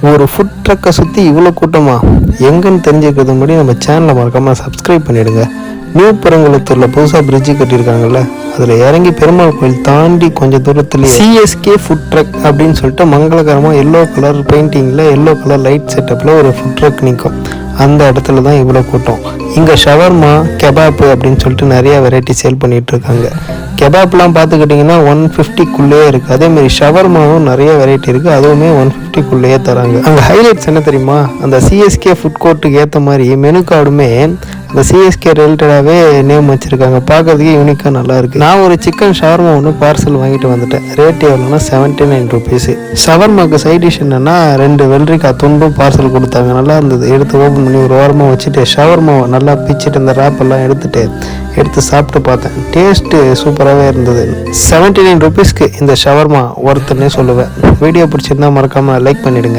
ஒரு ஃபுட் ட்ரக்கை சுற்றி இவ்வளோ கூட்டமா எங்கன்னு தெரிஞ்சுக்கிறது முன்னாடி நம்ம சேனலை மறக்காமல் சப்ஸ்கிரைப் பண்ணிவிடுங்க. நியூ பெருங்குளத்தூரில் புதுசாக பிரிட்ஜு கட்டியிருக்காங்கல்ல, அதில் இறங்கி பெருமாள் கோயில் தாண்டி கொஞ்சம் தூரத்துலேயே சிஎஸ்கே ஃபுட் ட்ரக் அப்படின்னு சொல்லிட்டு மங்களகரமாக எல்லோ கலர் பெயிண்டிங்கில் எல்லோ கலர் லைட் செட்டப்பில் ஒரு ஃபுட் ட்ரக் நிற்கும். அந்த இடத்துல தான் இவ்வளோ கூட்டம். இங்கே ஷவர்மா கெபாப்பு அப்படின்னு சொல்லிட்டு நிறையா வெரைட்டி சேல் பண்ணிகிட்ருக்காங்க. கெபாப்லாம் பார்த்துக்கிட்டிங்கன்னா 150க்குள்ளேயே இருக்குது. அதேமாதிரி ஷவர்மாவும் நிறைய வெரைட்டி இருக்குது, அதுவுமே 150க்குள்ளேயே தராங்க. அங்கே ஹைலைட்ஸ் என்ன தெரியுமா, அந்த சிஎஸ்கே ஃபுட் கோர்ட்டுக்கு ஏற்ற மாதிரி மெனு கார்டுமே அந்த சிஎஸ்கே ரிலேட்டடாகவே நேம் வச்சுருக்காங்க. பார்க்கறதுக்கே யூனிக்காக நல்லா இருக்குது. நான் ஒரு சிக்கன் ஷவர்மா ஒன்று பார்சல் வாங்கிட்டு வந்துட்டேன். ரேட் எவ்வளோனா 79 ருபீஸு. ஷவர்மாக்கு சைட் டிஷ் என்னென்னா 2 வெள்ளரிக்காய் துண்டும் பார்சல் கொடுத்தாங்க. நல்லா இருந்தது. எடுத்து ஓப்பன் பண்ணி ஒரு வாரமாக வச்சுட்டு ஷவர்மாவை நல்லா பிச்சுட்டு இந்த ரேப்பெல்லாம் எடுத்து சாப்பிட்டு பார்த்தேன். டேஸ்ட்டு சூப்பராகவே இருந்தது. 79 ருபீஸ்க்கு இந்த ஷவர்மா ஒர்த்துன்னே சொல்லுவேன். வீடியோ பிடிச்சிருந்தா மறக்காமல் லைக் பண்ணிவிடுங்க.